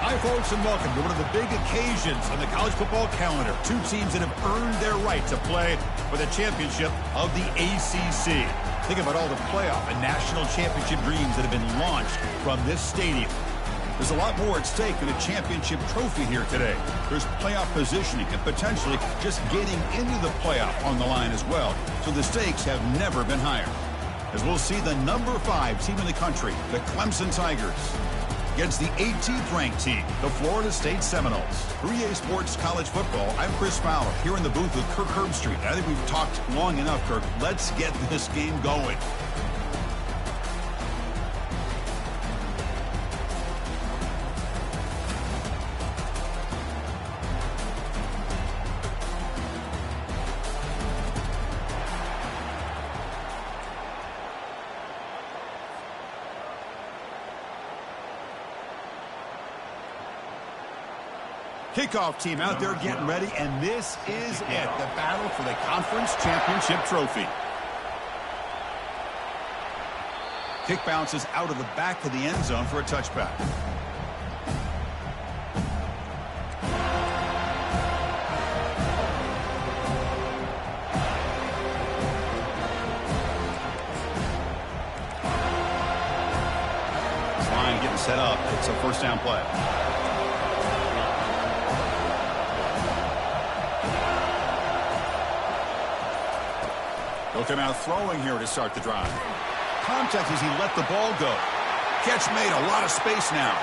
Hi, folks, and welcome to one of the big occasions on the college football calendar. Two teams that have earned their right to play for the championship of the ACC. Think about all the playoff and national championship dreams that have been launched from this stadium. There's a lot more at stake than a championship trophy here today. There's playoff positioning and potentially just getting into the playoff on the line as well. So the stakes have never been higher. As we'll see the number 5 team in the country, the Clemson Tigers, against the 18th ranked team, the Florida State Seminoles. For EA Sports College Football, I'm Chris Fowler, here in the booth with Kirk Herbstreit. I think we've talked long enough, Kirk. Let's get this game going. Kickoff team out there getting ready, and this is it, the battle for the conference championship trophy. Kick bounces out of the back of the end zone for a touchback. This line getting set up. It's a first down play. He'll come out throwing here to start the drive. Contact as he let the ball go. Catch made, a lot of space now.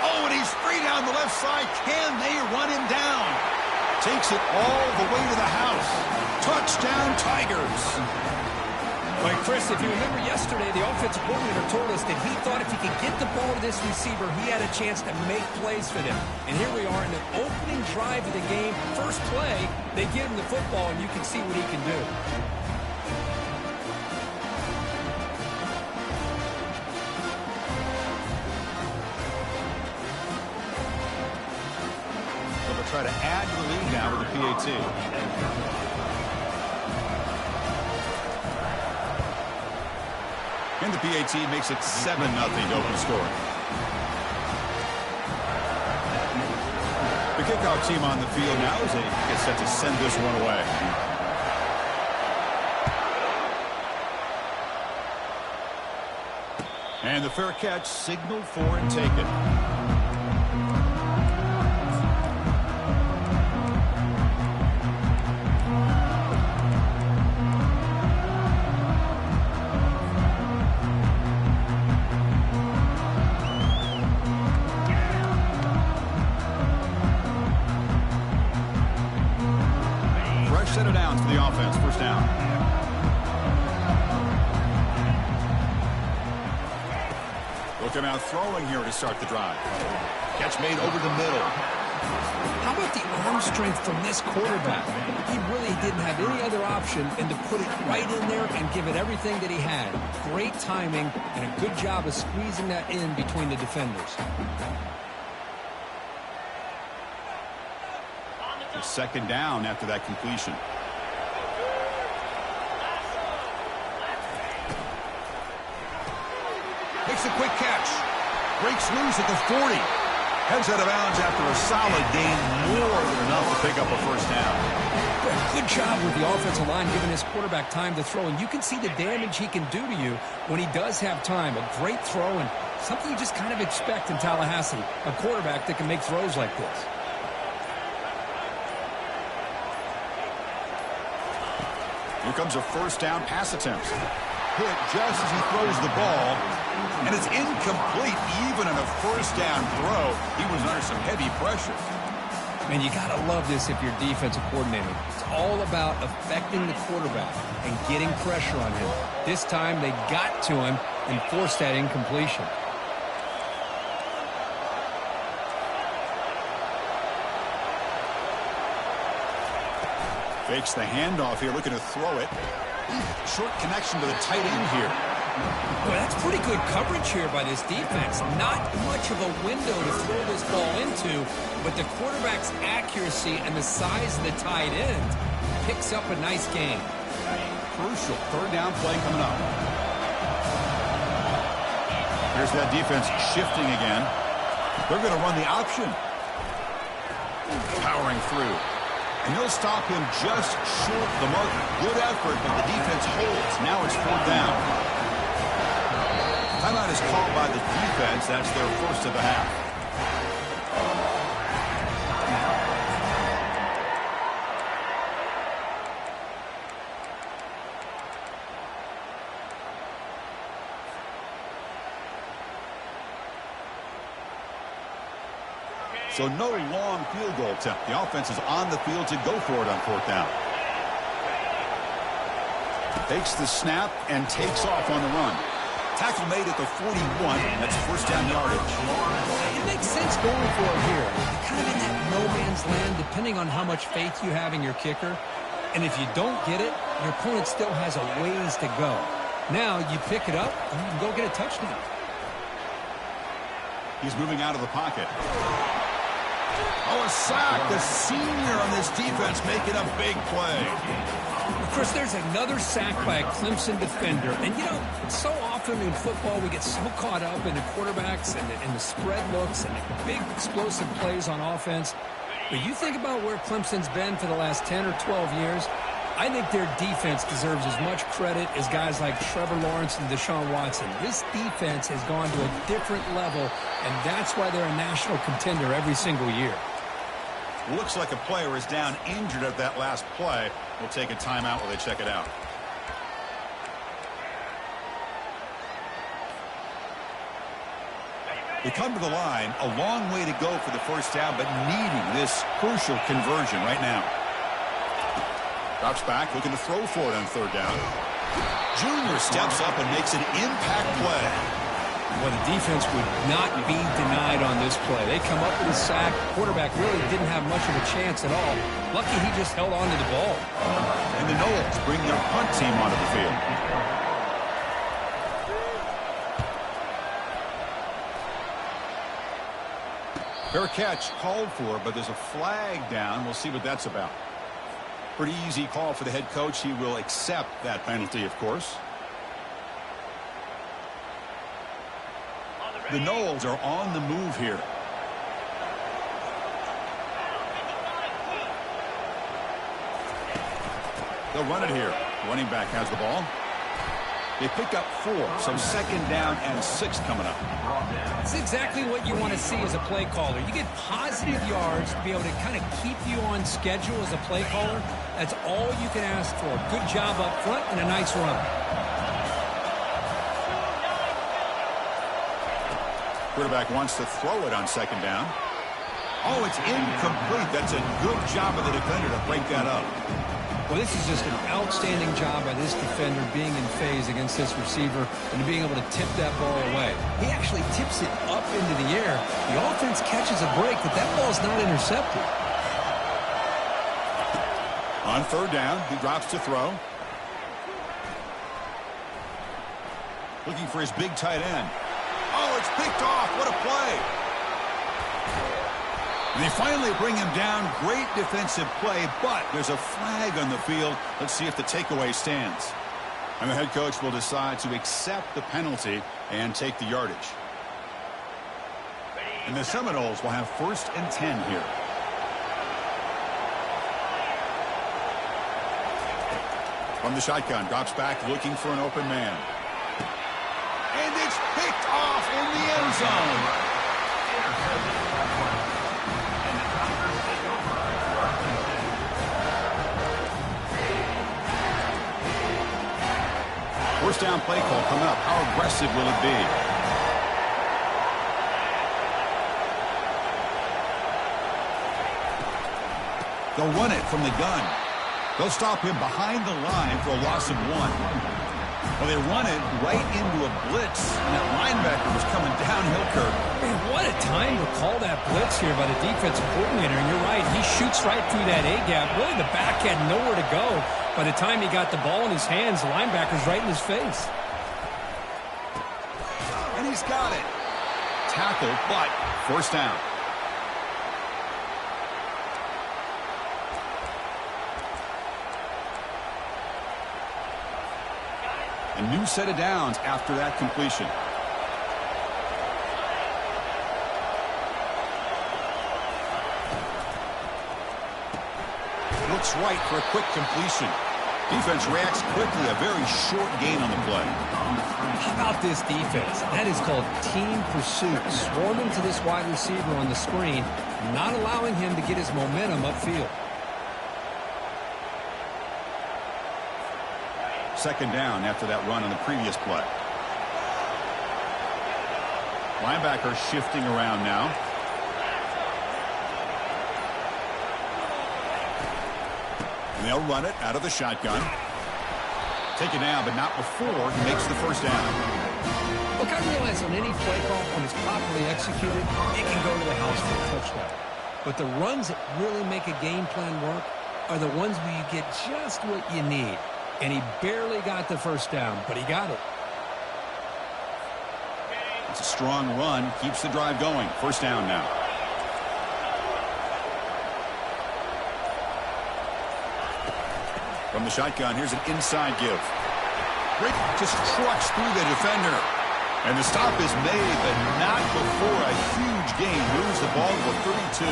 Oh, and he's free down the left side. Can they run him down? Takes it all the way to the house. Touchdown, Tigers. Well, Chris, if you remember yesterday, the offensive coordinator told us that he thought if he could get the ball to this receiver, he had a chance to make plays for them. And here we are in the opening drive of the game. First play, they give him the football, and you can see what he can do. Try to add to the lead now with the PAT. And the PAT makes it 7-0 to open scoring. The kickoff team on the field now as they get set to send this one away. And the fair catch signaled for and taken. Set it down to the offense. First down. We'll come out throwing here to start the drive. Catch made over the middle. How about the arm strength from this quarterback? He really didn't have any other option than to put it right in there and give it everything that he had. Great timing and a good job of squeezing that in between the defenders. Second down after that completion. Makes a quick catch. Breaks loose at the 40. Heads out of bounds after a solid gain. More than enough to pick up a first down. Good job with the offensive line giving his quarterback time to throw. And you can see the damage he can do to you when he does have time. A great throw and something you just kind of expect in Tallahassee. A quarterback that can make throws like this. Here comes a first down pass attempt. Hit just as he throws the ball, and it's incomplete. Even on a first down throw, he was under some heavy pressure. Man, you got to love this if you're defensive coordinator. It's all about affecting the quarterback and getting pressure on him. This time they got to him and forced that incompletion. Fakes the handoff here, looking to throw it. Short connection to the tight end here. Well, that's pretty good coverage here by this defense. Not much of a window to throw this ball into, but the quarterback's accuracy and the size of the tight end picks up a nice gain. Crucial third down play coming up. Here's that defense shifting again. They're going to run the option. Powering through. And they'll stop him just short of the mark. Good effort, but the defense holds. Now it's 4th down. Timeout is called by the defense. That's their first of the half. So no long field goal attempt. The offense is on the field to go for it on 4th down. Takes the snap and takes off on the run. Tackle made at the 41. That's 1st down yardage. It makes sense going for it here. You're kind of in that no man's land depending on how much faith you have in your kicker. And if you don't get it, your opponent still has a ways to go. Now you pick it up and you can go get a touchdown. He's moving out of the pocket. Oh, a sack. The senior on this defense making a big play. Of course, there's another sack by a Clemson defender. And, you know, so often in football we get so caught up in the quarterbacks and the spread looks and the big explosive plays on offense. But you think about where Clemson's been for the last 10 or 12 years, I think their defense deserves as much credit as guys like Trevor Lawrence and Deshaun Watson. This defense has gone to a different level, and that's why they're a national contender every single year. Looks like a player is down injured at that last play. We'll take a timeout while they check it out. They come to the line, a long way to go for the 1st down, but needing this crucial conversion right now. Drops back, looking to throw for it on 3rd down. Junior steps up and makes an impact play. Well, the defense would not be denied on this play. They come up with a sack. Quarterback really didn't have much of a chance at all. Lucky he just held on to the ball. And the Noles bring their punt team onto the field. Fair catch called for, but there's a flag down. We'll see what that's about. Pretty easy call for the head coach. He will accept that penalty, of course. The Noles are on the move here. They'll run it here. Running back has the ball. They pick up 4, so 2nd down and 6 coming up. That's exactly what you want to see as a play caller. You get positive yards to be able to kind of keep you on schedule as a play caller. That's all you can ask for. Good job up front and a nice run. Quarterback wants to throw it on 2nd down. Oh, it's incomplete. That's a good job of the defender to break that up. Well, this is just an outstanding job by this defender being in phase against this receiver and being able to tip that ball away. He actually tips it up into the air. The offense catches a break, but that ball's not intercepted. On 3rd down, he drops to throw. Looking for his big tight end. Oh, it's picked off. What a play. And they finally bring him down. Great defensive play, but there's a flag on the field. Let's see if the takeaway stands. And the head coach will decide to accept the penalty and take the yardage. And the Seminoles will have 1st and 10 here. From the shotgun, drops back, looking for an open man. And it's picked off in the end zone. First down play call coming up. How aggressive will it be? They'll run it from the gun. They'll stop him behind the line for a loss of 1. Well, they run it right into a blitz, and that linebacker was coming downhill, Kirk. Man, what a time to call that blitz here by the defensive coordinator. And you're right, he shoots right through that A-gap. Really, the back had nowhere to go. By the time he got the ball in his hands, the linebacker's right in his face. And he's got it. Tackled, but first down. A new set of downs after that completion. cuts right for a quick completion. Defense reacts quickly, a very short gain on the play. How about this defense? That is called team pursuit. Swarming to this wide receiver on the screen, not allowing him to get his momentum upfield. Second down after that run on the previous play. Linebacker shifting around now. And they'll run it out of the shotgun. Take it down, but not before he makes the first down. Look, I realize on any play call, when it's properly executed, it can go to the house for a touchdown. But the runs that really make a game plan work are the ones where you get just what you need. And he barely got the first down, but he got it. It's a strong run, keeps the drive going. First down now. From the shotgun, here's an inside give. Rick just trucks through the defender. And the stop is made, but not before a huge gain moves the ball to a 32.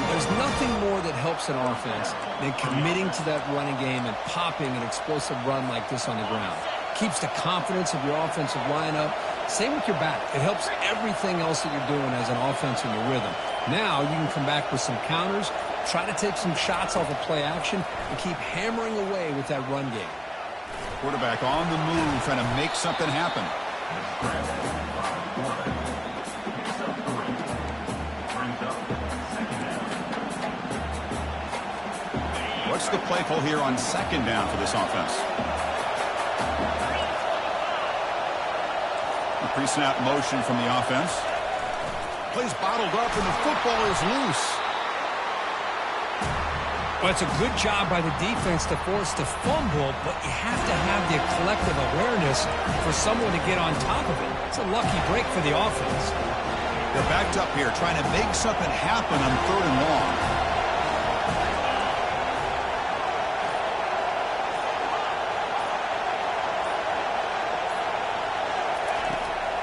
There's nothing more that helps an offense than committing to that running game and popping an explosive run like this on the ground. Keeps the confidence of your offensive lineup. Same with your back. It helps everything else that you're doing as an offense in your rhythm. Now you can come back with some counters, try to take some shots off of play action, and keep hammering away with that run game. Quarterback on the move, trying to make something happen. What's the play call here on second down for this offense? A pre-snap motion from the offense. Plays bottled up and the football is loose. Well, it's a good job by the defense to force the fumble, but you have to have the collective awareness for someone to get on top of it. It's a lucky break for the offense. They're backed up here trying to make something happen on third and long.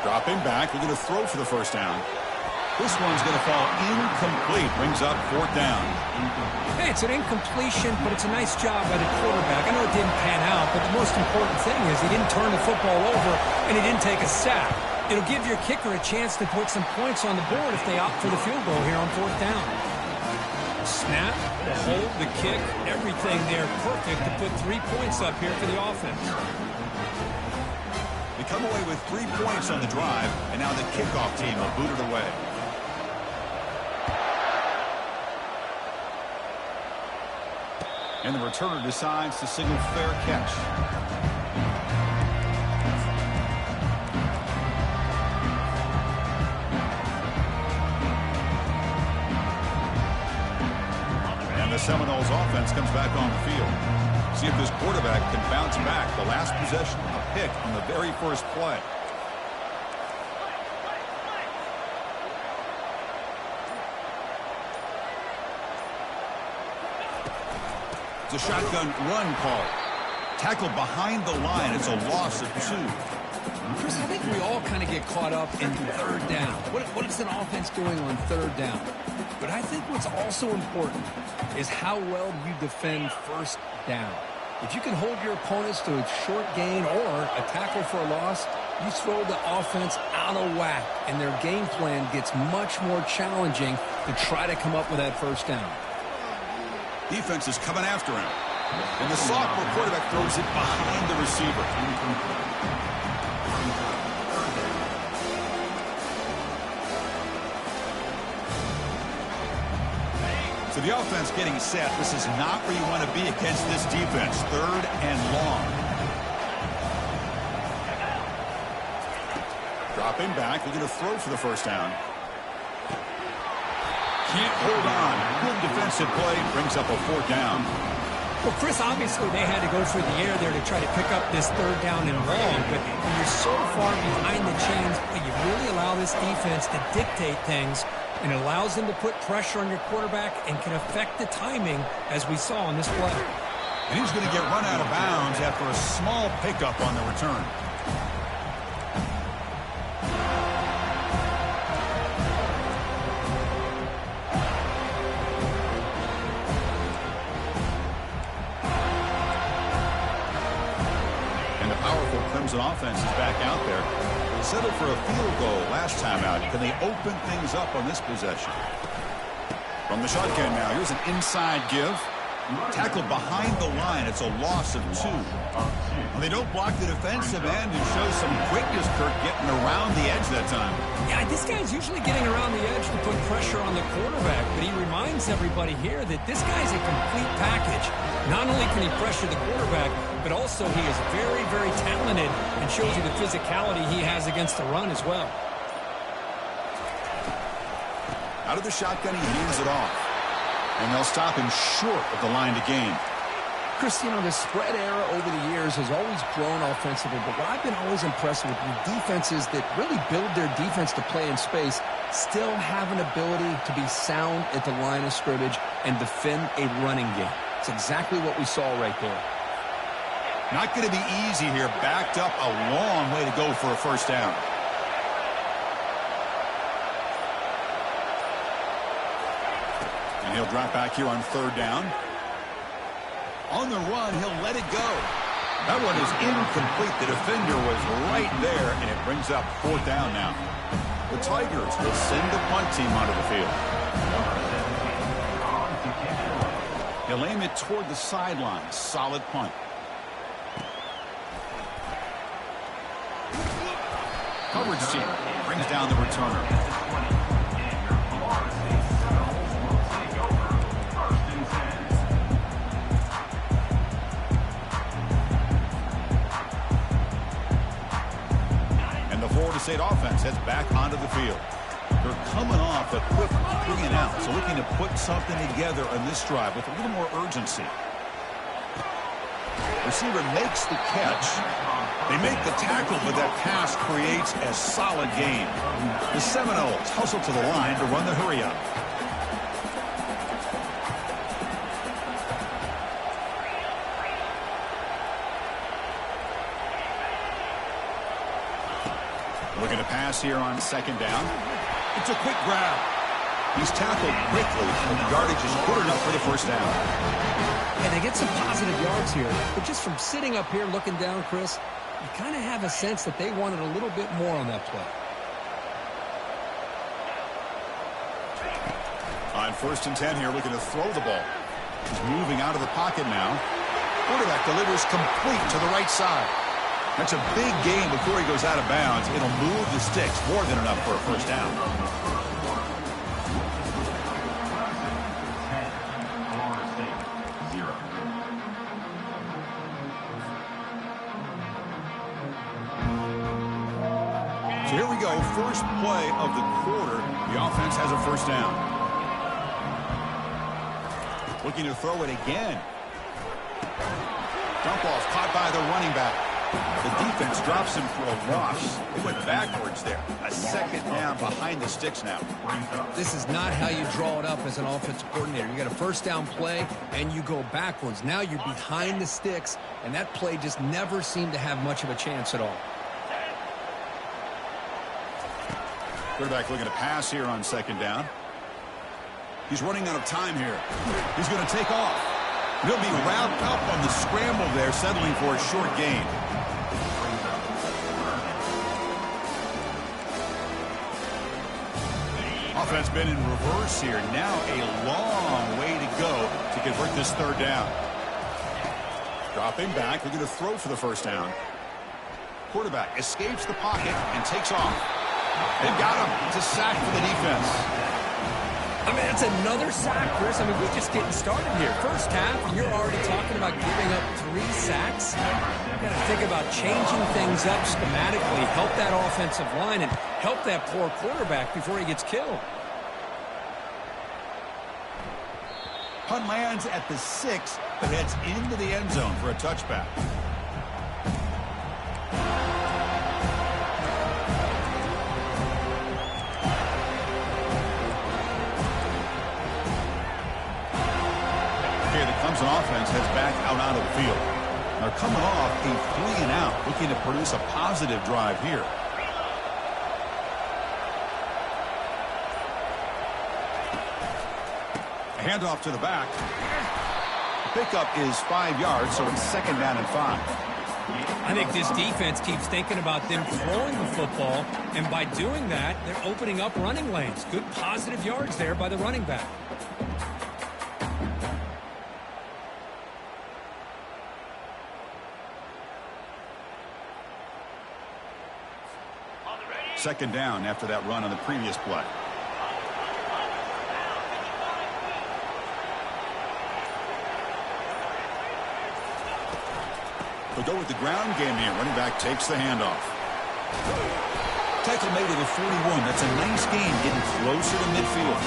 Dropping back, we're going to throw for the first down. This one's going to fall incomplete. Brings up fourth down. Hey, it's an incompletion, but it's a nice job by the quarterback. I know it didn't pan out, but the most important thing is he didn't turn the football over and he didn't take a sack. It'll give your kicker a chance to put some points on the board if they opt for the field goal here on fourth down. Snap, the hold, the kick, everything there perfect to put 3 points up here for the offense. They come away with 3 points on the drive, and now the kickoff team will boot it away. And the returner decides to signal fair catch. And the Seminoles offense comes back on the field. See if this quarterback can bounce back. The last possession, a pick on the very first play. It's a shotgun run call. Tackled behind the line. It's a loss of 2. Chris, I think we all kind of get caught up in third down. What is an offense doing on third down? But I think what's also important is how well you defend first down. If you can hold your opponents to a short gain or a tackle for a loss, you throw the offense out of whack, and their game plan gets much more challenging to try to come up with that first down. Defense is coming after him. And the sophomore quarterback throws it behind the receiver. So the offense getting set. This is not where you want to be against this defense. Third and long. Dropping back. They're going to throw for the first down. Can't hold on. Good defensive play. Brings up a fourth down. Well, Chris, obviously they had to go through the air there to try to pick up this third down and long. But when you're so far behind the chains, you really allow this defense to dictate things. And it allows them to put pressure on your quarterback and can affect the timing, as we saw on this play. And he's going to get run out of bounds after a small pickup on the return. So Clemson offense is back out there. They settled for a field goal last time out. Can they open things up on this possession? From the shotgun now, here's an inside give. Tackled behind the line. It's a loss of 2. Well, they don't block the defensive end and show some quickness, Kirk, getting around the edge that time. Yeah, this guy's usually getting around the edge to put pressure on the quarterback, but he reminds everybody here that this guy's a complete package. Not only can he pressure the quarterback, but also he is very, very talented and shows you the physicality he has against the run as well. Out of the shotgun, he hands it off. And they'll stop him short of the line to gain. Chris, you know, the spread era over the years has always grown offensively, but what I've been always impressed with defenses that really build their defense to play in space still have an ability to be sound at the line of scrimmage and defend a running game. It's exactly what we saw right there. Not going to be easy here. Backed up a long way to go for a first down. And he'll drop back here on 3rd down. On the run, he'll let it go. That one is incomplete. The defender was right there, and it brings up 4th down now. The Tigers will send the punt team onto the field. He'll aim it toward the sideline. Solid punt. Coverage team brings down the returner. Florida State offense heads back onto the field. They're coming off a quick 3 and out, so looking to put something together on this drive with a little more urgency. Receiver makes the catch. They make the tackle, but that pass creates a solid gain. The Seminoles hustle to the line to run the hurry-up. Looking to pass here on 2nd down. It's a quick grab. He's tackled quickly, and the yardage is good enough for the first down. And they get some positive yards here, but just from sitting up here looking down, Chris, you kind of have a sense that they wanted a little bit more on that play. On 1st and 10 here, looking to throw the ball. He's moving out of the pocket now. Quarterback delivers complete to the right side. That's a big gain before he goes out of bounds. It'll move the sticks more than enough for a first down. So here we go. First play of the quarter. The offense has a first down. Looking to throw it again. Dump off caught by the running back. The defense drops him for a loss. They went backwards there. A 2nd down behind the sticks now. This is not how you draw it up as an offensive coordinator. You got a first down play, and you go backwards. Now you're behind the sticks, and that play just never seemed to have much of a chance at all. Quarterback looking to pass here on 2nd down. He's running out of time here. He's going to take off. He'll be wrapped up on the scramble there, settling for a short gain. Offense been in reverse here. Now a long way to go to convert this 3rd down. Dropping back. They're going to throw for the first down. Quarterback escapes the pocket and takes off. They've got him. It's a sack for the defense. I mean, it's another sack, Chris. I mean, we're just getting started here. First half, and you're already talking about giving up 3 sacks. You've got to think about changing things up schematically, help that offensive line, and help that poor quarterback before he gets killed. Punt lands at the 6, but heads into the end zone for a touchback. Clemson offense heads back out onto the field. They're coming off a 3 and out, looking to produce a positive drive here. A handoff to the back. The pickup is 5 yards, so it's 2nd down and 5. I think this defense keeps thinking about them throwing the football, and by doing that, they're opening up running lanes. Good positive yards there by the running back. Second down after that run on the previous play. They'll go with the ground game here. Running back takes the handoff. Tackle made at the 41. That's a nice gain, getting closer to midfield.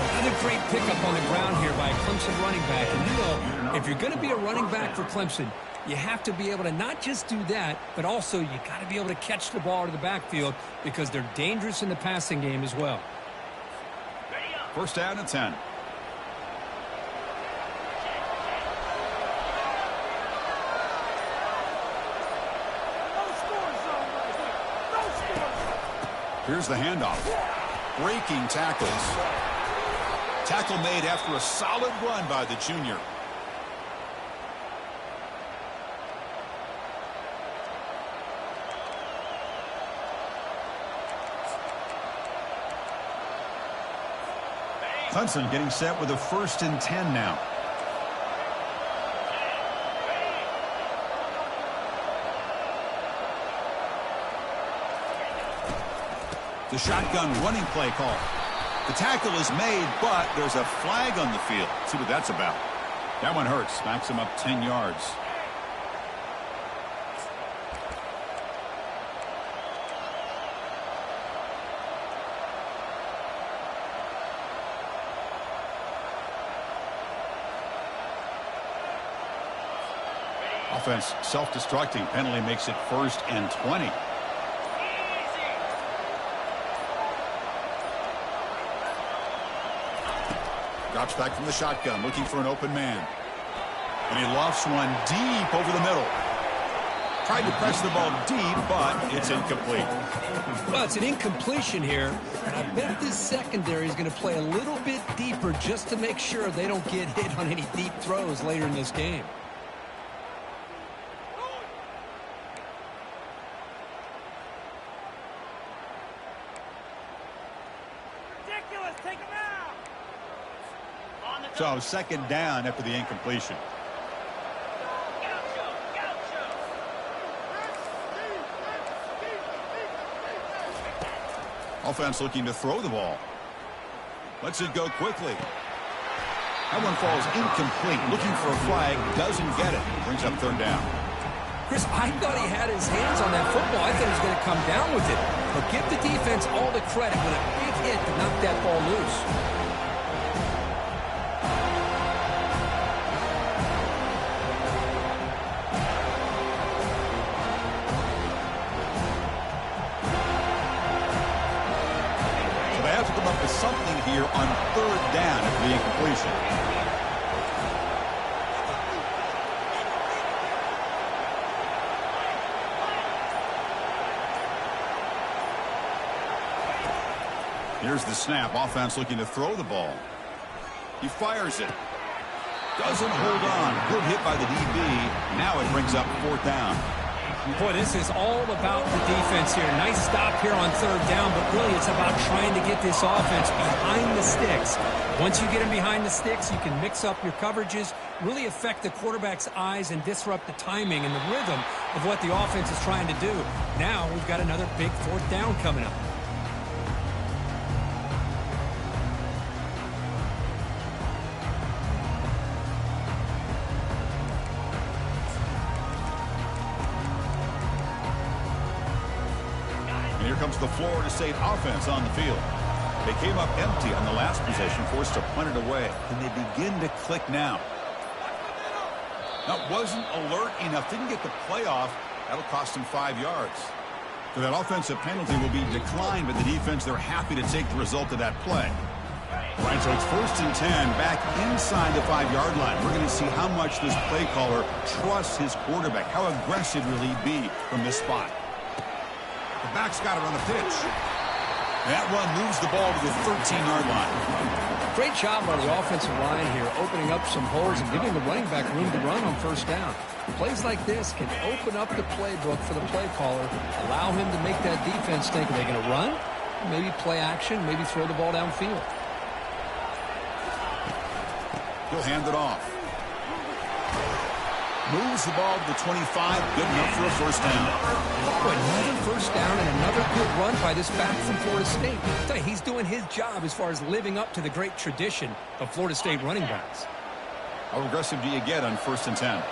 Another great pickup on the ground here by a Clemson running back. And you know, if you're going to be a running back for Clemson, you have to be able to not just do that, but also you got to be able to catch the ball to the backfield because they're dangerous in the passing game as well. First down and 10. Here's the handoff. Breaking tackles. Tackle made after a solid run by the junior. Clemson getting set with a 1st and 10 now. The shotgun running play call. The tackle is made, but there's a flag on the field. Let's see what that's about. That one hurts. Smacks him up 10 yards. Offense self-destructing. Penalty makes it 1st and 20. Drops back from the shotgun, looking for an open man. And he lofts one deep over the middle. Tried to press the ball deep, but it's incomplete. Well, it's an incompletion here. And I bet this secondary is going to play a little bit deeper just to make sure they don't get hit on any deep throws later in this game. So second down after the incompletion. Offense looking to throw the ball. Lets it go quickly. That one falls incomplete. Looking for a flag. Doesn't get it. Brings up 3rd down. Chris, I thought he had his hands on that football. I thought he was going to come down with it. But give the defense all the credit with a big hit to knock that ball loose. Something here on 3rd down after the incompletion. Here's the snap. Offense looking to throw the ball. He fires it. Doesn't hold on. Good hit by the DB. Now it brings up 4th down. Boy, this is all about the defense here. Nice stop here on 3rd down, but really it's about trying to get this offense behind the sticks. Once you get them behind the sticks, you can mix up your coverages, really affect the quarterback's eyes and disrupt the timing and the rhythm of what the offense is trying to do. Now we've got another big 4th down coming up. Here comes the Florida State offense on the field. They came up empty on the last possession, forced to punt it away. And they begin to click now. That wasn't alert enough. Didn't get the play off. That'll cost him 5 yards. So that offensive penalty will be declined by the defense. They're happy to take the result of that play. Right, so it's 1st and 10 back inside the 5-yard line. We're going to see how much this play caller trusts his quarterback. How aggressive will he be from this spot? The back's got it on the pitch. That run moves the ball to the 13-yard line. Great job by the offensive line here, opening up some holes and giving the running back room to run on first down. Plays like this can open up the playbook for the play caller, allow him to make that defense think, are they going to run? Maybe play action, maybe throw the ball downfield. He'll hand it off. Moves the ball to the 25, good enough for a first down. Another first down and another good run by this back from Florida State. I tell you, he's doing his job as far as living up to the great tradition of Florida State running backs. How aggressive do you get on 1st and 10?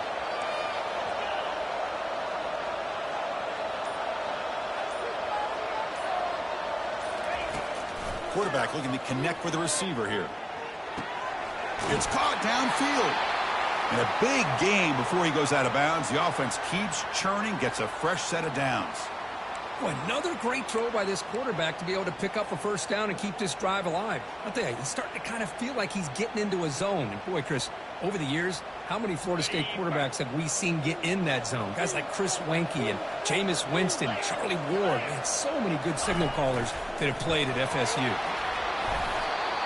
Quarterback looking to connect with the receiver here. It's caught downfield. And a big gain before he goes out of bounds. The offense keeps churning, gets a fresh set of downs. Another great throw by this quarterback to be able to pick up a first down and keep this drive alive. I'll tell you, he's starting to kind of feel like he's getting into a zone. And boy, Chris, over the years, how many Florida State quarterbacks have we seen get in that zone? Guys like Chris Wenke and Jameis Winston, Charlie Ward. Man, so many good signal callers that have played at FSU.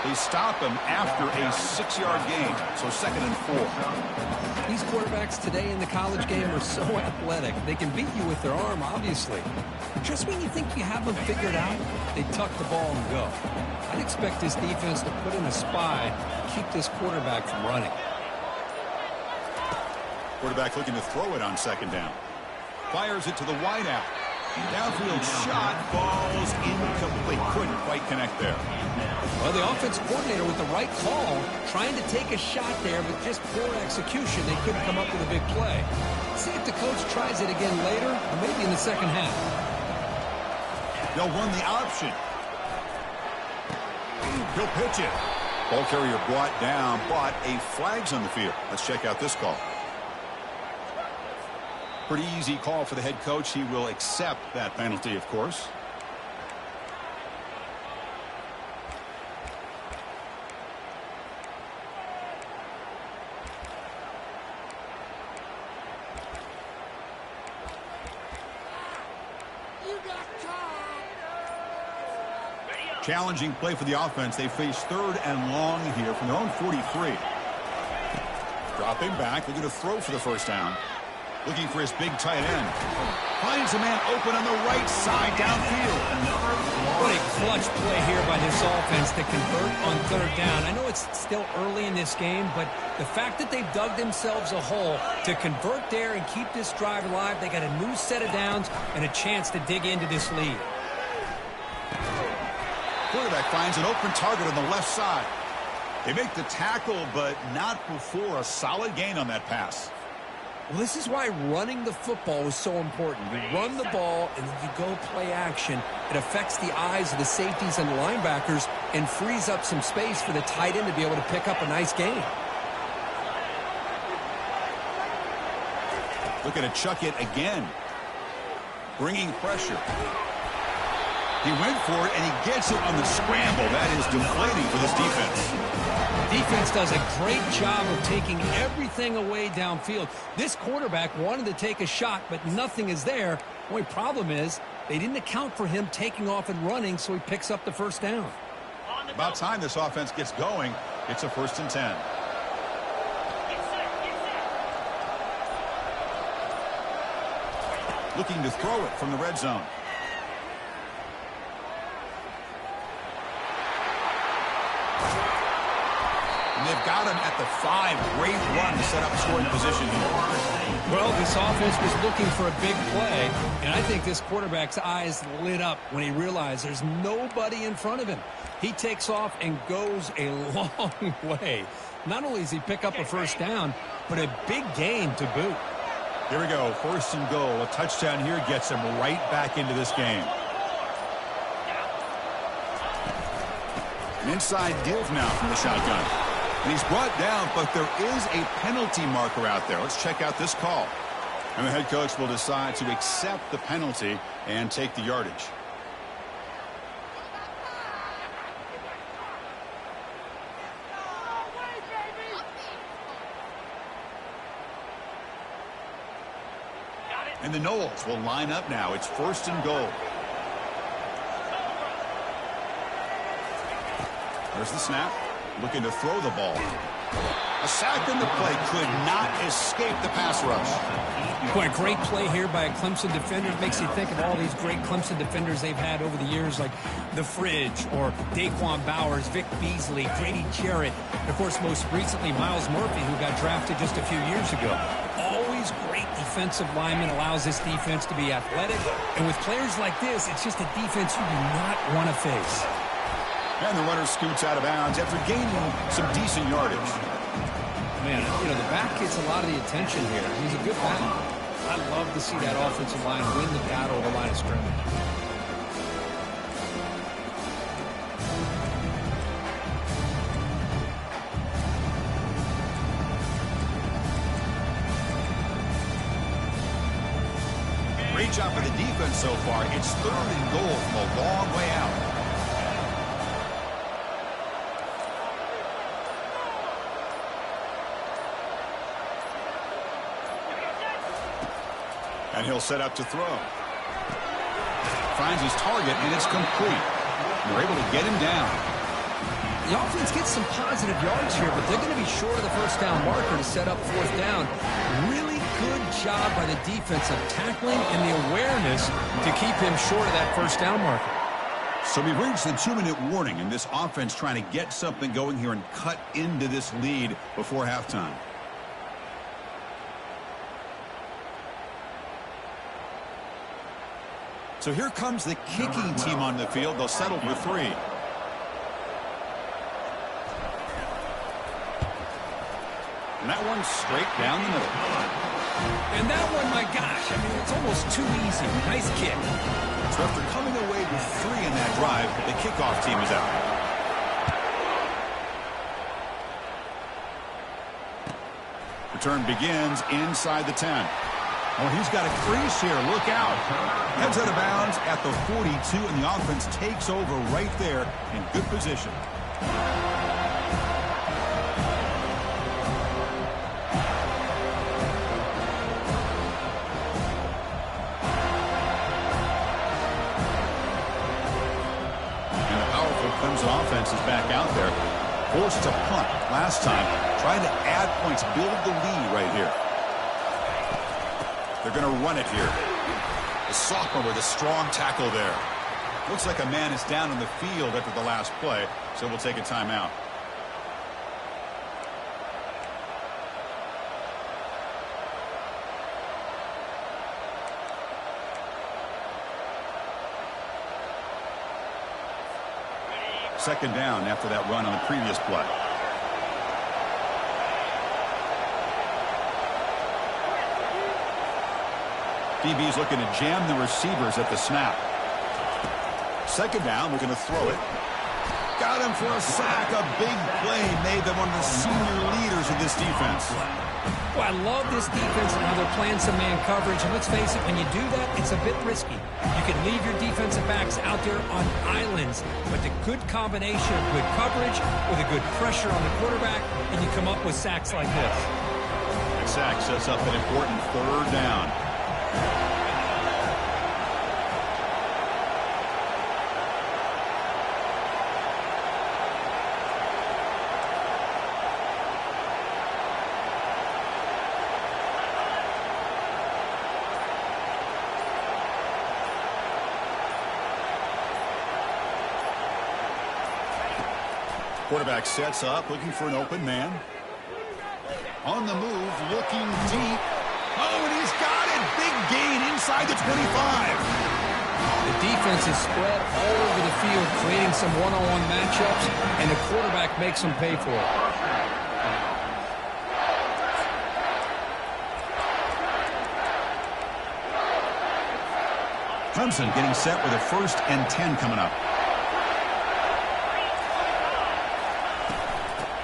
They stop him after a 6-yard gain, so 2nd and 4. These quarterbacks today in the college game are so athletic. They can beat you with their arm, obviously. Just when you think you have them figured out, they tuck the ball and go. I'd expect this defense to put in a spy, keep this quarterback from running. Quarterback looking to throw it on 2nd down. Fires it to the wideout. Downfield shot, balls incomplete. Couldn't quite connect there. Well, the offensive coordinator with the right call, trying to take a shot there, but just poor execution. They couldn't come up with a big play. See if the coach tries it again later, or maybe in the second half. They'll run the option. He'll pitch it. Ball carrier brought down, but a flag's on the field. Let's check out this call. Pretty easy call for the head coach. He will accept that penalty, of course. Challenging play for the offense. They face 3rd and long here from their own 43. Dropping back, looking to throw for the first down. Looking for his big tight end. Finds a man open on the right side downfield. What a clutch play here by this offense to convert on 3rd down. I know it's still early in this game, but the fact that they've dug themselves a hole to convert there and keep this drive alive, they got a new set of downs and a chance to dig into this lead. Quarterback finds an open target on the left side. They make the tackle, but not before a solid gain on that pass. Well, this is why running the football is so important. You run the ball, and then you go play action. It affects the eyes of the safeties and the linebackers and frees up some space for the tight end to be able to pick up a nice gain. Looking to chuck it again. Bringing pressure. He went for it, and he gets it on the scramble. That is deflating for this defense. Defense does a great job of taking everything away downfield. This quarterback wanted to take a shot, but nothing is there. The only problem is they didn't account for him taking off and running, so he picks up the first down. About time this offense gets going. It's a 1st and 10. Looking to throw it from the red zone. And they've got him at the 5. Great run to set up scoring position here. Well, this offense was looking for a big play, and I think this quarterback's eyes lit up when he realized there's nobody in front of him. He takes off and goes a long way. Not only does he pick up a first down, but a big gain to boot. Here we go, 1st and goal. A touchdown here gets him right back into this game. An inside give now from the shotgun. And he's brought down, but there is a penalty marker out there. Let's check out this call. And the head coach will decide to accept the penalty and take the yardage. And the Noles will line up now. It's 1st and goal. There's the snap. looking to throw the ball. A sack in the play could not escape the pass rush. Boy, a great play here by a Clemson defender. It makes you think of all these great Clemson defenders they've had over the years, like The Fridge or Daquan Bowers, Vic Beasley, Grady Jarrett. Of course, most recently, Miles Murphy, who got drafted just a few years ago. Always great defensive lineman, allows this defense to be athletic. And with players like this, it's just a defense you do not want to face. And the runner scoots out of bounds after gaining some decent yardage. Man, you know, the back gets a lot of the attention here. He's a good back. I love to see that offensive line win the battle of the line of scrimmage. Great job for the defense so far. It's 3rd and goal from a long way out. And he'll set up to throw. Finds his target, and it's complete. They're able to get him down. The offense gets some positive yards here, but they're going to be short of the first down marker to set up 4th down. Really good job by the defense of tackling and the awareness to keep him short of that first down marker. So we've reached the 2-minute warning, and this offense trying to get something going here and cut into this lead before halftime. So here comes the kicking team on the field. They'll settle for 3. And that one's straight down the middle. And that one, my gosh, I mean, it's almost too easy. Nice kick. So after coming away with 3 in that drive, the kickoff team is out. Return begins inside the 10. Oh, he's got a crease here. Look out. Heads out of bounds at the 42, and the offense takes over right there in good position. And the powerful Clemson offense is back out there. Forced to punt last time. Trying to add points, build the lead right here. They're going to run it here. The sophomore with a strong tackle there. Looks like a man is down on the field after the last play, so we'll take a timeout. Second down after that run on the previous play. DB's looking to jam the receivers at the snap. Second down, we're going to throw it. Got him for a sack. A big play made them one of the senior leaders of this defense. Well, I love this defense and how they're playing some man coverage. And let's face it, when you do that, it's a bit risky. You can leave your defensive backs out there on islands. But the good combination of good coverage with a good pressure on the quarterback, and you come up with sacks like this. The sack sets up an important 3rd down. Quarterback sets up, looking for an open man. On the move, looking deep. Oh, and he's got it. Big gain inside the 25. The defense is spread all over the field, creating some one-on-one matchups, and the quarterback makes them pay for it. Clemson getting set with a 1st and 10 coming up.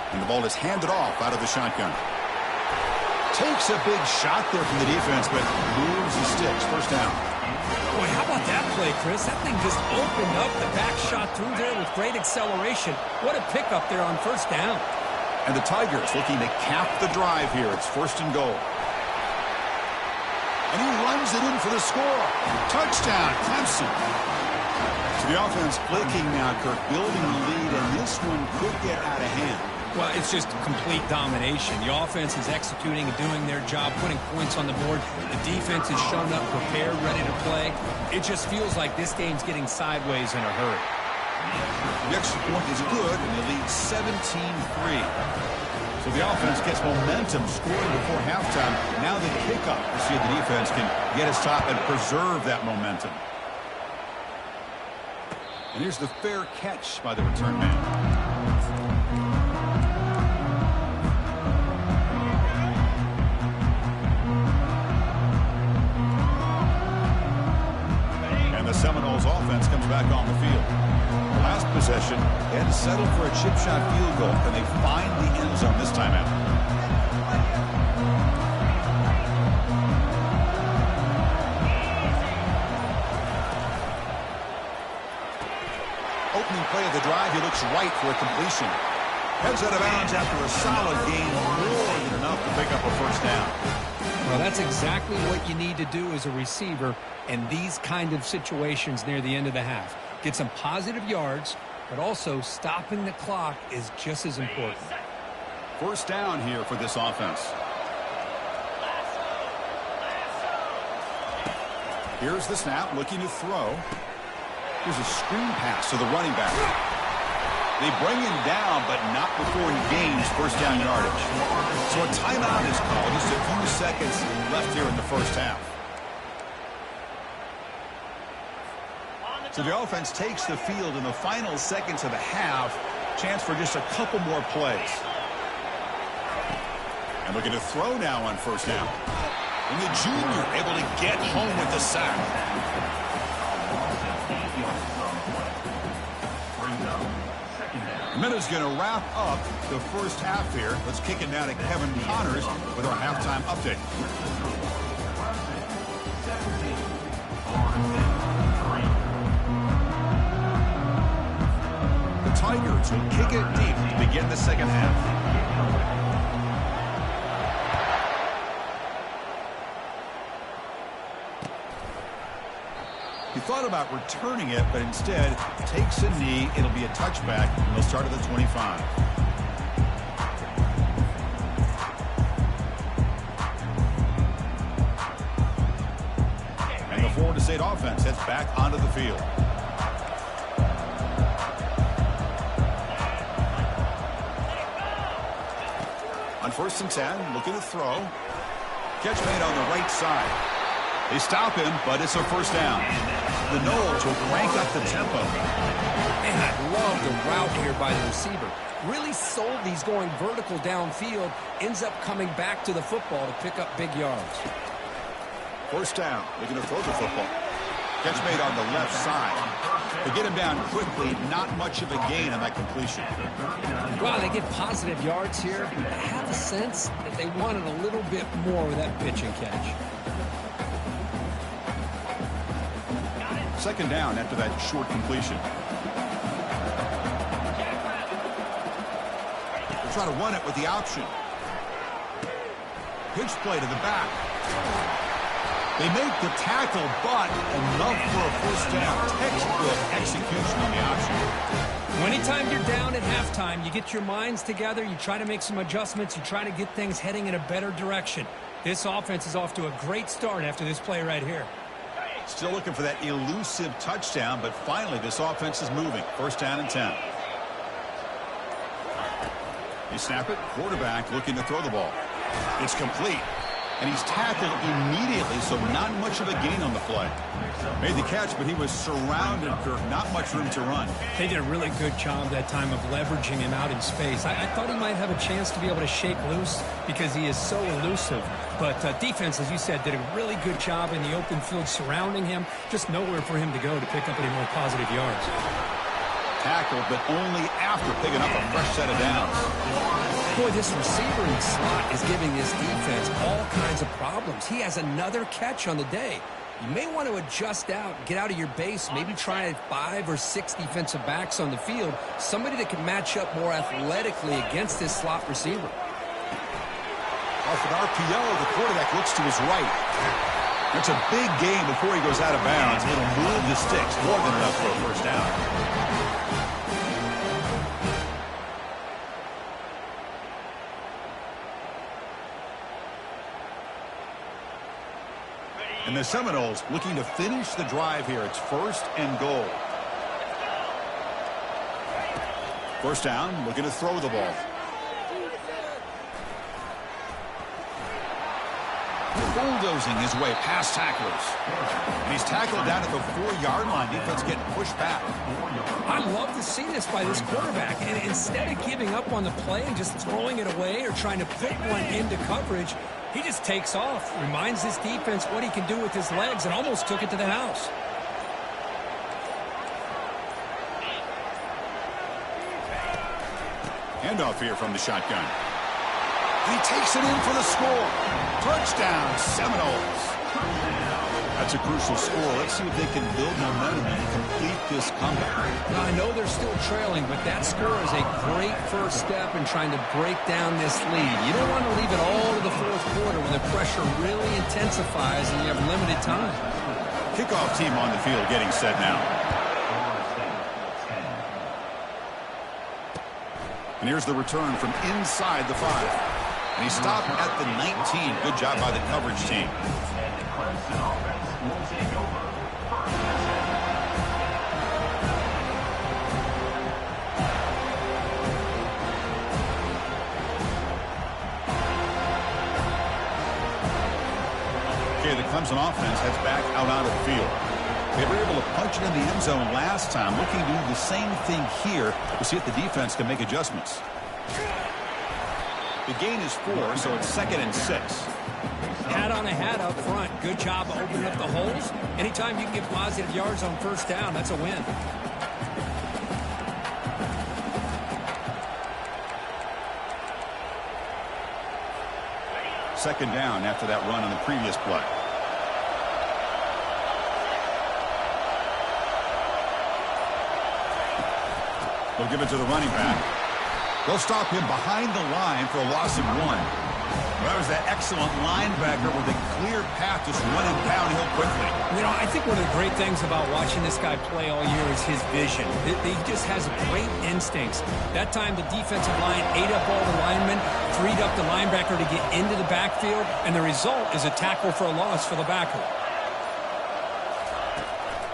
And the ball is handed off out of the shotgun. Takes a big shot there from the defense, but moves the sticks. First down. Boy, how about that play, Chris? That thing just opened up. The back shot through there with great acceleration. What a pickup there on first down. And the Tigers looking to cap the drive here. It's 1st and goal. And he runs it in for the score. Touchdown, Clemson. So The offense flicking now, Kirk, building the lead, and this one could get out of hand. Well, it's just complete domination. The offense is executing and doing their job, putting points on the board. The defense has shown up, prepared, ready to play. It just feels like this game's getting sideways in a hurry. The extra point is good, and they lead 17-3. So the offense gets momentum scoring before halftime. Now the kickoff to see if the defense can get a stop and preserve that momentum. And here's the fair catch by the return man. The Seminoles offense comes back on the field. Last possession, they had to settle for a chip shot field goal, and they find the end zone this time out. Opening play of the drive, he looks right for a completion. Heads out of bounds after a solid gain, more than enough to pick up a first down. Well, that's exactly what you need to do as a receiver in these kind of situations near the end of the half. Get some positive yards, but also stopping the clock is just as important. First down here for this offense. Here's the snap, looking to throw. Here's a screen pass to the running back. They bring him down, but not before he gains first down yardage. So a timeout is called. Just a few seconds left here in the first half. So the offense takes the field in the final seconds of the half. Chance for just a couple more plays. And looking to throw now on first down. And the junior able to get home with the sack. Minute's going to wrap up the first half here. Let's kick it down to Kevin Connors with our halftime update. The Tigers will kick it deep to begin the second half. He thought about returning it, but instead takes a knee. It'll be a touchback, and they'll start at the 25. And the Florida State offense heads back onto the field. On 1st and 10, looking to throw. Catch made on the right side. They stop him, but it's a first down. The Noles will crank up the tempo. Man, I love the route here by the receiver. Really sold these going vertical downfield. Ends up coming back to the football to pick up big yards. First down. Looking to throw the football. Catch made on the left side. They get him down quickly. Not much of a gain on that completion. Well, they get positive yards here. I have a sense that they wanted a little bit more with that pitch and catch. Second down after that short completion. They'll try to run it with the option. Pitch play to the back. They make the tackle, but enough for a first down. Textbook execution on the option. Anytime you're down at halftime, you get your minds together, you try to make some adjustments, you try to get things heading in a better direction. This offense is off to a great start after this play right here. Still looking for that elusive touchdown, but finally this offense is moving. First down and 10. You snap it. Quarterback looking to throw the ball. It's complete. And he's tackled immediately, so not much of a gain on the play. Made the catch, but he was surrounded, Kirk. Not much room to run. They did a really good job that time of leveraging him out in space. I thought he might have a chance to be able to shake loose because he is so elusive. But defense, as you said, did a really good job in the open field surrounding him. Just nowhere for him to go to pick up any more positive yards. Tackled, but only after picking up a fresh set of downs. Boy, this receiver in the slot is giving this defense all kinds of problems. He has another catch on the day. You may want to adjust out, get out of your base, maybe try 5 or 6 defensive backs on the field, somebody that can match up more athletically against this slot receiver. Off an RPO, the quarterback looks to his right. That's a big gain before he goes out of bounds. It'll move the sticks more than enough for a first down. And the Seminoles looking to finish the drive here. It's 1st and goal. First down, looking to throw the ball. Bulldozing his way past tacklers. And he's tackled down at the 4-yard line. Defense getting pushed back. I love to see this by this quarterback. And instead of giving up on the play and just throwing it away or trying to put one into coverage, he just takes off, reminds his defense what he can do with his legs, and almost took it to the house. Handoff here from the shotgun. And he takes it in for the score. Touchdown, Seminoles. That's a crucial score. Let's see if they can build momentum and complete this comeback. Now, I know they're still trailing, but that score is a great first step in trying to break down this lead. You don't want to leave it all to the fourth quarter when the pressure really intensifies and you have limited time. Kickoff team on the field getting set now. And here's the return from inside the 5. And he stopped at the 19. Good job by the coverage team. Okay, the Clemson offense heads back out onto the field. They were able to punch it in the end zone last time, looking to do the same thing here to see if the defense can make adjustments. The gain is 4, so it's 2nd and 6. Hat on a hat up front. Good job of opening up the holes. Anytime you can get positive yards on first down, that's a win. Second down after that run on the previous play. They'll give it to the running back. They'll stop him behind the line for a loss of 1. That was that excellent linebacker with a clear path just running downhill quickly. You know, I think one of the great things about watching this guy play all year is his vision. He just has great instincts. That time the defensive line ate up all the linemen, freed up the linebacker to get into the backfield, and the result is a tackle for a loss for the backer.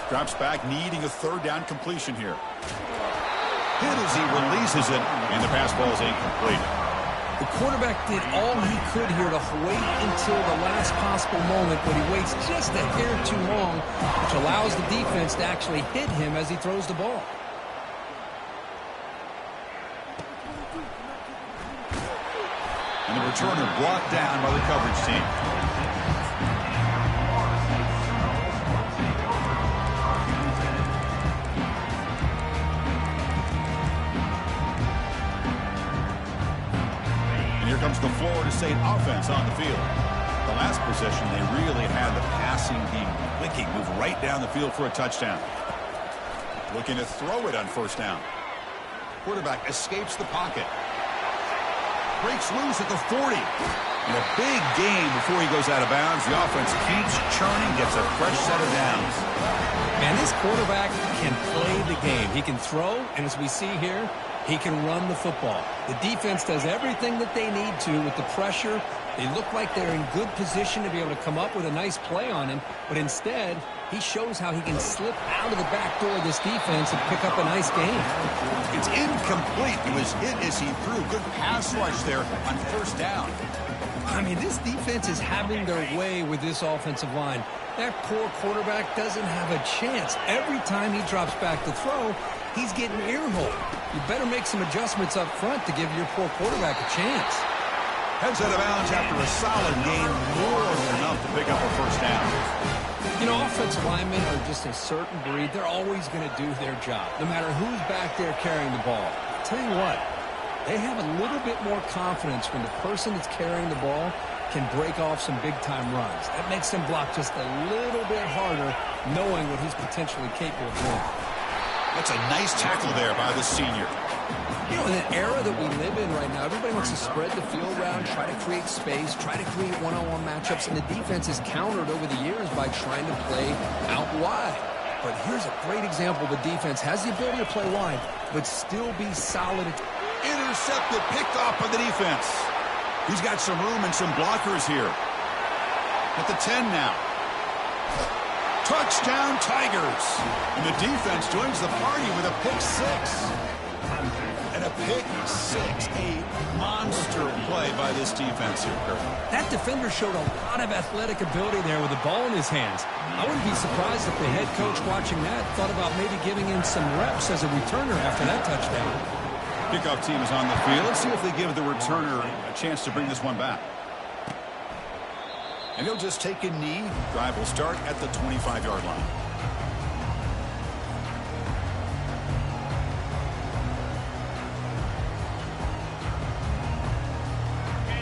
Drops back, needing a 3rd down completion here. Hit as he releases it, and the pass ball is incomplete. The quarterback did all he could here to wait until the last possible moment, but he waits just a hair too long, which allows the defense to actually hit him as he throws the ball. And the returner brought down by the coverage team. Here comes the Florida State offense on the field. The last possession, they really had the passing game clicking, move right down the field for a touchdown. Looking to throw it on first down. Quarterback escapes the pocket. Breaks loose at the 40. And a big gain before he goes out of bounds. The offense keeps churning, gets a fresh set of downs. And this quarterback can play the game. He can throw, and as we see here, he can run the football. The defense does everything that they need to with the pressure. They look like they're in good position to be able to come up with a nice play on him, but instead, he shows how he can slip out of the back door of this defense and pick up a nice gain. It's incomplete. He was hit as he threw. Good pass rush there on first down. I mean, this defense is having their way with this offensive line. That poor quarterback doesn't have a chance. Every time he drops back to throw, he's getting ear-holed. You better make some adjustments up front to give your poor quarterback a chance. Heads out of bounds after a solid gain, more than enough to pick up a first down. You know, offensive linemen are just a certain breed. They're always going to do their job, no matter who's back there carrying the ball. I'll tell you what, they have a little bit more confidence when the person that's carrying the ball can break off some big-time runs. That makes them block just a little bit harder, knowing what he's potentially capable of doing. That's a nice tackle there by the senior. You know, in an era that we live in right now, everybody wants to spread the field around, try to create space, try to create one-on-one matchups, and the defense is countered over the years by trying to play out wide. But here's a great example. The defense has the ability to play wide, but still be solid. Intercepted, picked off by the defense. He's got some room and some blockers here. At the 10 now. Touchdown, Tigers. And the defense joins the party with a pick 6. And a pick 6, a monster play by this defense here, Kurt. That defender showed a lot of athletic ability there with the ball in his hands. I wouldn't be surprised if the head coach watching that thought about maybe giving him some reps as a returner after that touchdown. Kickoff team is on the field. Let's see if they give the returner a chance to bring this one back. And he'll just take a knee. Drive will start at the 25-yard line.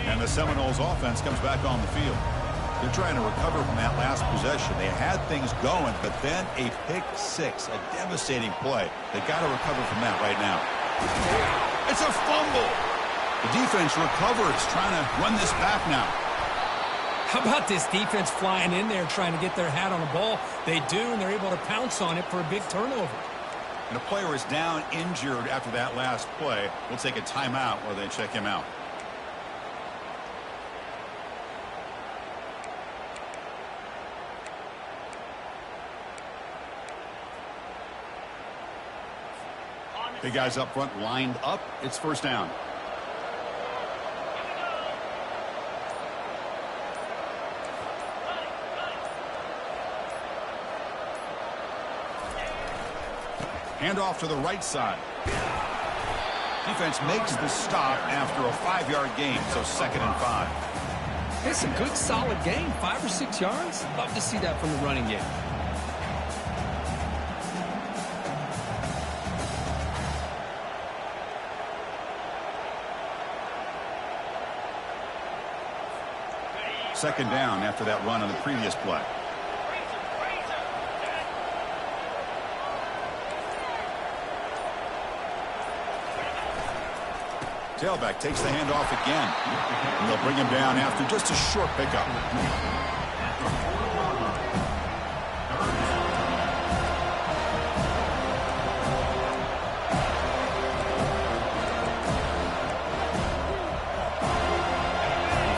And the Seminoles offense comes back on the field. They're trying to recover from that last possession. They had things going, but then a pick 6, a devastating play. They got to recover from that right now. It's a fumble. The defense recovers, trying to run this back now. How about this defense flying in there trying to get their hat on the ball? They do, and they're able to pounce on it for a big turnover. And a player is down injured after that last play. We'll take a timeout while they check him out. Big guys up front lined up. It's first down. Handoff to the right side. Defense makes the stop after a 5-yard gain, so 2nd and 5. It's a good, solid game, 5 or 6 yards. Love to see that from the running game. Second down after that run on the previous play. Tailback takes the handoff again. And they'll bring him down after just a short pickup.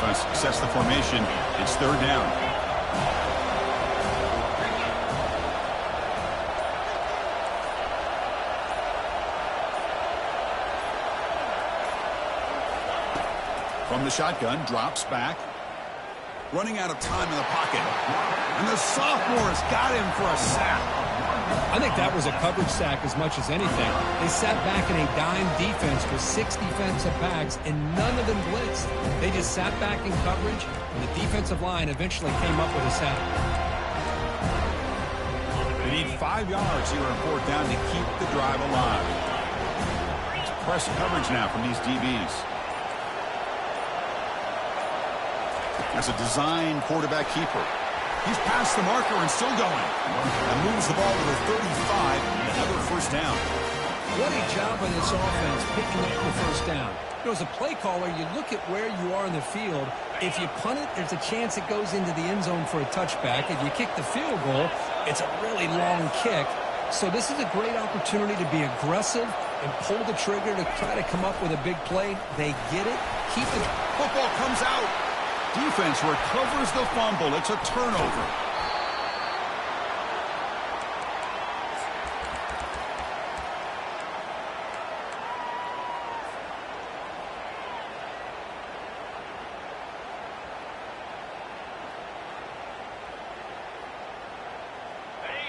Defense sets the formation. It's 3rd down. From the shotgun, drops back. Running out of time in the pocket. And the sophomore has got him for a sack. I think that was a coverage sack as much as anything. They sat back in a dime defense with 6 defensive backs, and none of them blitzed. They just sat back in coverage, and the defensive line eventually came up with a sack. They need 5 yards here on 4th down to keep the drive alive. It's press coverage now from these DBs. As a design quarterback keeper. He's past the marker and still going. And moves the ball to the 35. Another first down. What a job on this offense picking up the first down. You know, as a play caller, you look at where you are in the field. If you punt it, there's a chance it goes into the end zone for a touchback. If you kick the field goal, it's a really long kick. So this is a great opportunity to be aggressive and pull the trigger to try to come up with a big play. They get it. Keep it. Football comes out. Defense recovers the fumble. It's a turnover.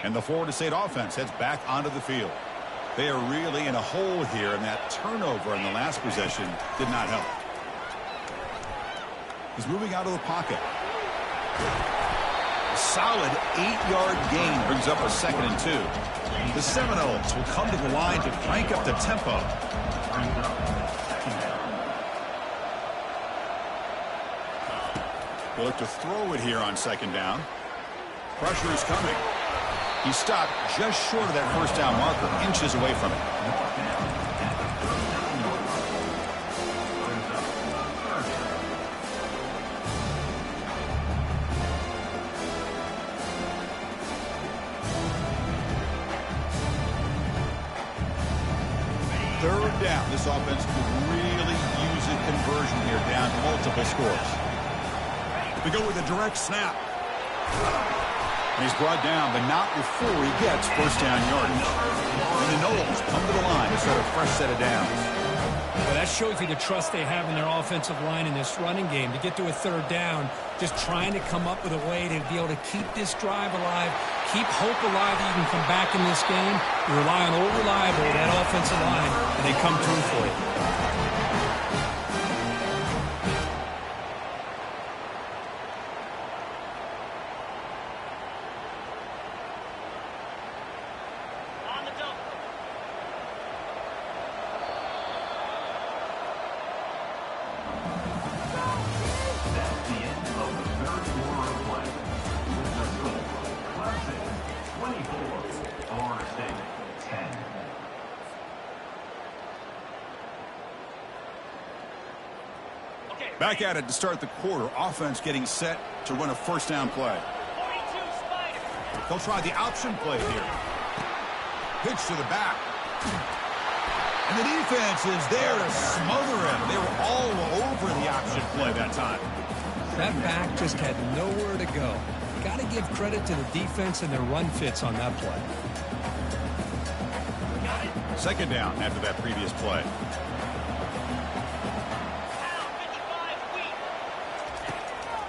And the Florida State offense heads back onto the field. They are really in a hole here, and that turnover in the last possession did not help. He's moving out of the pocket. A solid 8-yard gain brings up a 2nd and 2. The Seminoles will come to the line to crank up the tempo. They'll look to throw it here on 2nd down. Pressure is coming. He stopped just short of that first down marker, inches away from it. third down. This offense could really use a conversion here, down multiple scores. We go with a direct snap. And he's brought down, but not before he gets first down yardage. And the Noles come to the line to start a fresh set of downs. Well, that shows you the trust they have in their offensive line in this running game. To get to a third down, just trying to come up with a way to be able to keep this drive alive, keep hope alive that you can come back in this game. You rely on old reliable, that offensive line, and they come through for you. Back at it to start the quarter. Offense getting set to run a first down play. They'll try the option play here. Pitch to the back. And the defense is there to smother him. They were all over the option play that time. That back just had nowhere to go. Got to give credit to the defense and their run fits on that play. Second down after that previous play.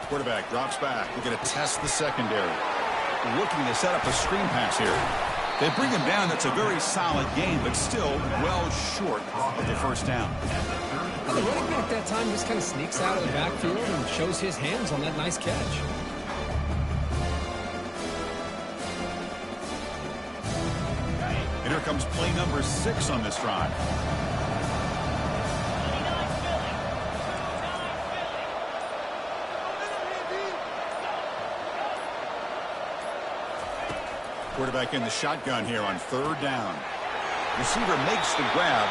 Quarterback drops back. We're going to test the secondary. Looking to set up a screen pass here. They bring him down. That's a very solid game, but still well short of the first down. Well, the running back that time just kind of sneaks out of the backfield and shows his hands on that nice catch. And here comes play number 6 on this drive. Quarterback in the shotgun here on third down. Receiver makes the grab.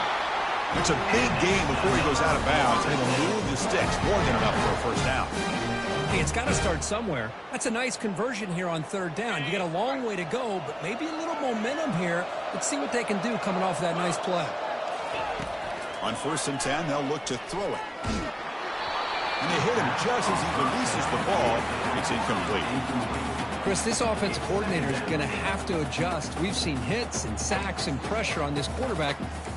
It's a big game before he goes out of bounds, and he'll move the sticks more than enough for a first down. Hey, it's got to start somewhere. That's a nice conversion here on third down. You got a long way to go, but maybe a little momentum here. Let's see what they can do coming off that nice play. On 1st and 10, they'll look to throw it. And they hit him just as he releases the ball. It's incomplete. Chris, this offensive coordinator is going to have to adjust. We've seen hits and sacks and pressure on this quarterback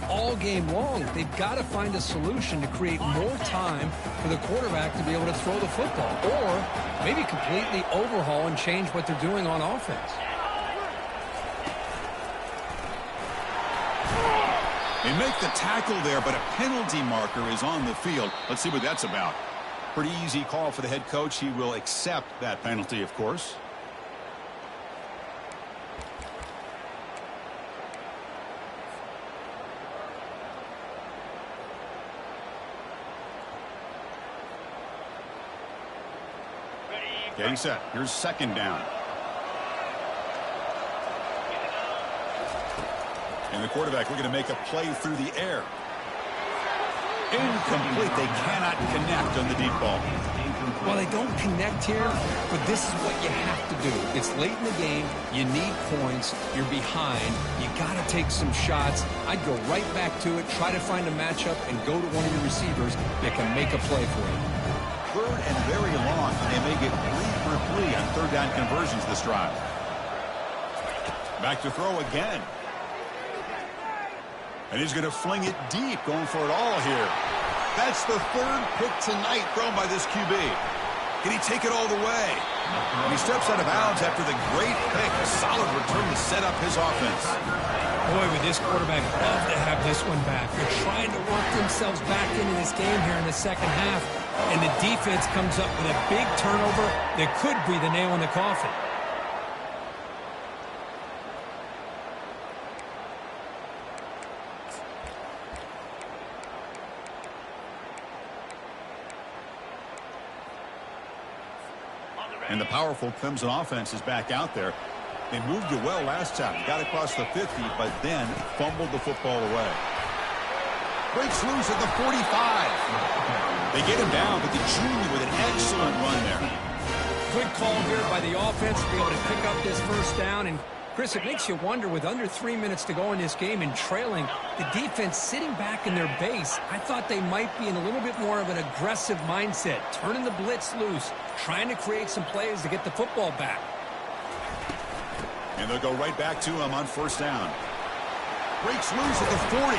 all game long. They've got to find a solution to create more time for the quarterback to be able to throw the football, or maybe completely overhaul and change what they're doing on offense. They make the tackle there, but a penalty marker is on the field. Let's see what that's about. Pretty easy call for the head coach. He will accept that penalty, of course. Getting set. Here's second down. And the quarterback looking to make a play through the air. Incomplete. They cannot connect on the deep ball. Well, they don't connect here, but this is what you have to do. It's late in the game. You need points. You're behind. You got to take some shots. I'd go right back to it, try to find a matchup, and go to one of your receivers that can make a play for you. Third and very long. They may get 3 for 3 on third down conversions this drive. Back to throw again. And he's going to fling it deep, going for it all here. That's the 3rd pick tonight thrown by this QB. Can he take it all the way? And he steps out of bounds after the great pick. A solid return to set up his offense. Boy, would this quarterback love to have this one back. They're trying to work themselves back into this game here in the second half. And the defense comes up with a big turnover that could be the nail in the coffin. And the powerful Clemson offense is back out there. They moved it well last time. Got across the 50, but then fumbled the football away. Breaks loose at the 45. They get him down, but the junior with an excellent run there. Good call here by the offense to be able to pick up this first down and Chris, it makes you wonder, with under 3 minutes to go in this game and trailing, the defense sitting back in their base, I thought they might be in a little bit more of an aggressive mindset, turning the blitz loose, trying to create some plays to get the football back. And they'll go right back to him on first down. Breaks loose at the 40.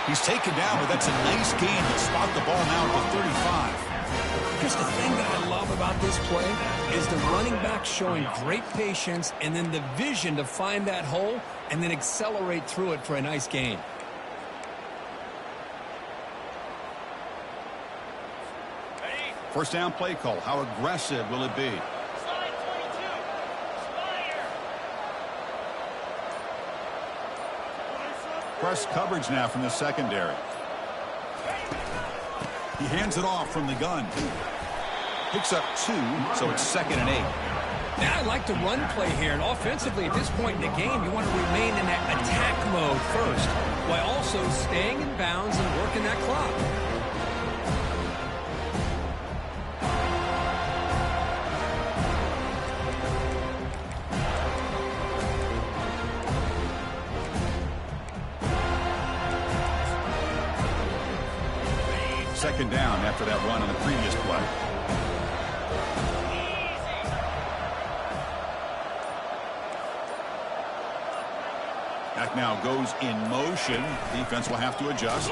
He's taken down, but that's a nice gain. He'll spot the ball now at the 35. Just the thing that I love about this play is the running back showing great patience and then the vision to find that hole and then accelerate through it for a nice gain. First down play call. How aggressive will it be? Press coverage now from the secondary. He hands it off from the gun. Picks up 2, so it's 2nd and 8. Now I like the run play here, and offensively at this point in the game, you want to remain in that attack mode first, while also staying in bounds and working that clock. Second down after that run on the previous play. Back now goes in motion. Defense will have to adjust.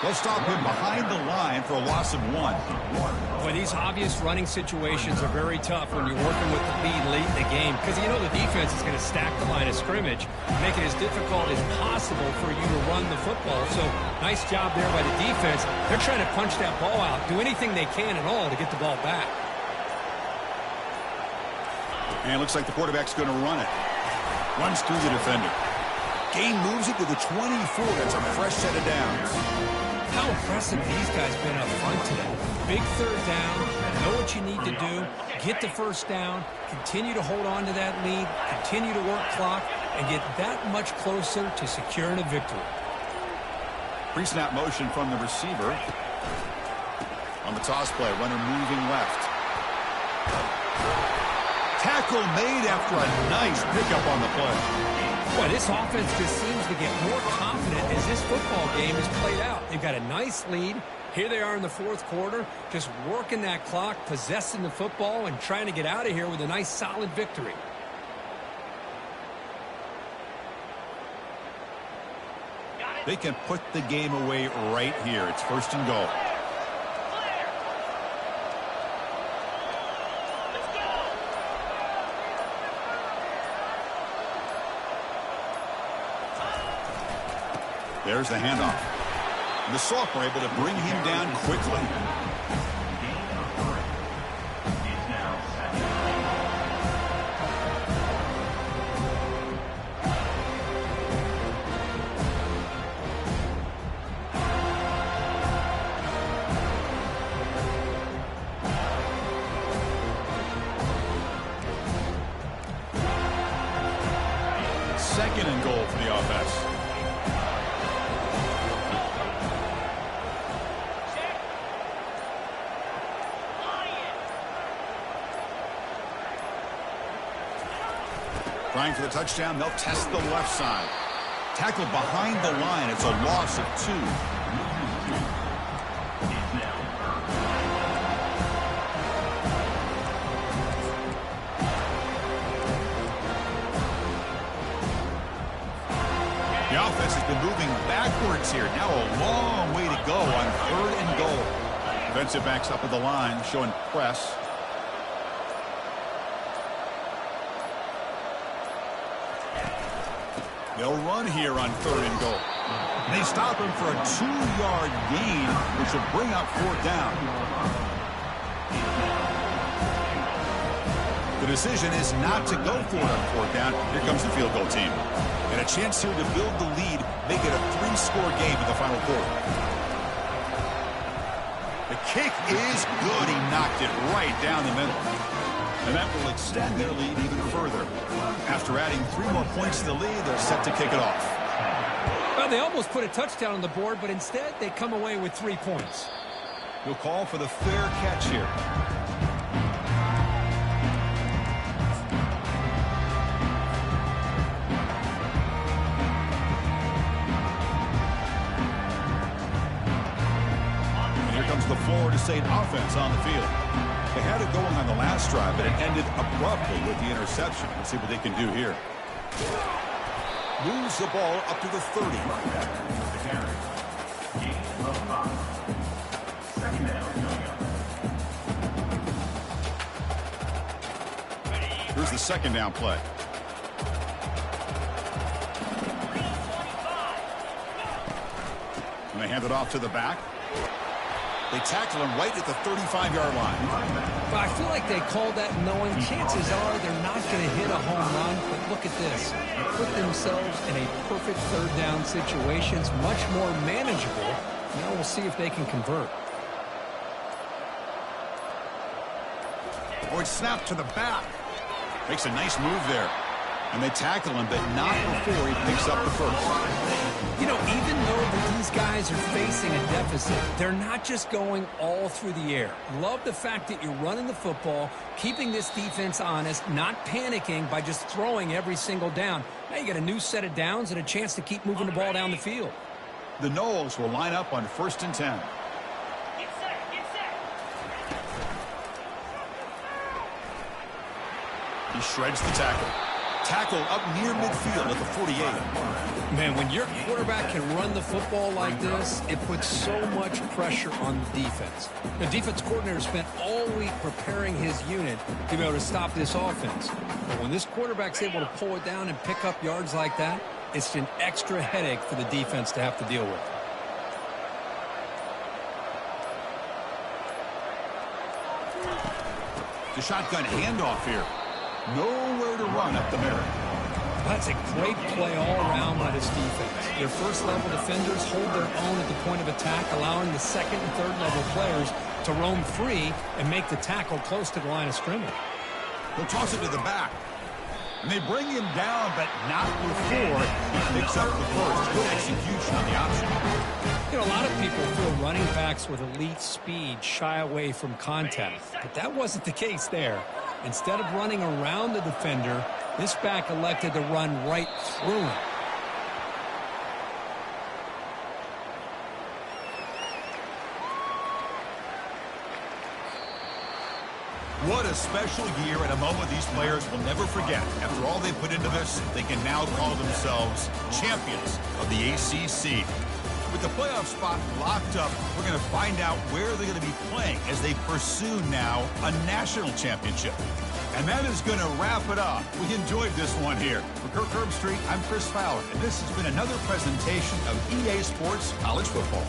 They'll stop him behind the line for a loss of 1. Boy, these obvious running situations are very tough when you're working with the lead late in the game, because you know the defense is going to stack the line of scrimmage, make it as difficult as possible for you to run the football. So nice job there by the defense. They're trying to punch that ball out, do anything they can at all to get the ball back. And it looks like the quarterback's going to run it. Runs through the defender. Gain moves it to the 24. That's a fresh set of downs. How impressive these guys been up front today. Big third down, know what you need to do, get the first down, continue to hold on to that lead, continue to work clock, and get that much closer to securing a victory. Pre-snap motion from the receiver. On the toss play, runner moving left. Tackle made after a nice pickup on the play. Boy, this offense just seems to get more confident as this football game is played out. They've got a nice lead. Here they are in the fourth quarter, just working that clock, possessing the football, and trying to get out of here with a nice, solid victory. They can put the game away right here. It's 1st and goal. There's the handoff. And the Soft were able to bring him down quickly. Second and goal for the offense. Trying for the touchdown, they'll test the left side. Tackle behind the line, it's a loss of 2. The offense has been moving backwards here. Now a long way to go on 3rd and goal. Defensive backs up at the line, showing press. They'll run here on 3rd and goal. And they stop him for a 2-yard gain, which will bring up 4th down. The decision is not to go for it on 4th down. Here comes the field goal team. And a chance here to build the lead, make it a 3-score game in the final quarter. The kick is good. He knocked it right down the middle. And that will extend their lead even further. After adding 3 more points to the lead, they're set to kick it off. Well, they almost put a touchdown on the board, but instead they come away with 3 points. He'll call for the fair catch here. Florida State offense on the field. They had it going on the last drive, but it ended abruptly with the interception. Let's see what they can do here. Moves the ball up to the 30. Here's the second down play. And they hand it off to the back. They tackle him right at the 35-yard line. But I feel like they called that knowing chances are they're not going to hit a home run. But look at this. They put themselves in a perfect third down situation. It's much more manageable. Now we'll see if they can convert. Or it's snapped to the back. Makes a nice move there. And they tackle him, but not before he picks up the first. You know, even though these guys are facing a deficit, they're not just going all through the air. Love the fact that you're running the football, keeping this defense honest, not panicking by just throwing every single down. Now you get a new set of downs and a chance to keep moving the ball down the field. The Noles will line up on 1st and 10. He shreds the tackle. Tackle up near midfield at the 48. Man, when your quarterback can run the football like this, it puts so much pressure on the defense. The defense coordinator spent all week preparing his unit to be able to stop this offense. But when this quarterback's able to pull it down and pick up yards like that, it's an extra headache for the defense to have to deal with. The shotgun handoff here. Nowhere to run up the middle. That's a great play all around by this defense. Their first-level defenders hold their own at the point of attack, allowing the second and third-level players to roam free and make the tackle close to the line of scrimmage. They'll toss it to the back. And they bring him down, but not before he picks up the first. Good execution on the option. You know, a lot of people feel running backs with elite speed shy away from contact, but that wasn't the case there. Instead of running around the defender, this back elected to run right through him. What a special year and a moment these players will never forget. After all they put into this, they can now call themselves champions of the ACC. With the playoff spot locked up, we're going to find out where they're going to be playing as they pursue now a national championship. And that is going to wrap it up. We enjoyed this one here. For Kirk Herbstreit, I'm Chris Fowler, and this has been another presentation of EA Sports College Football.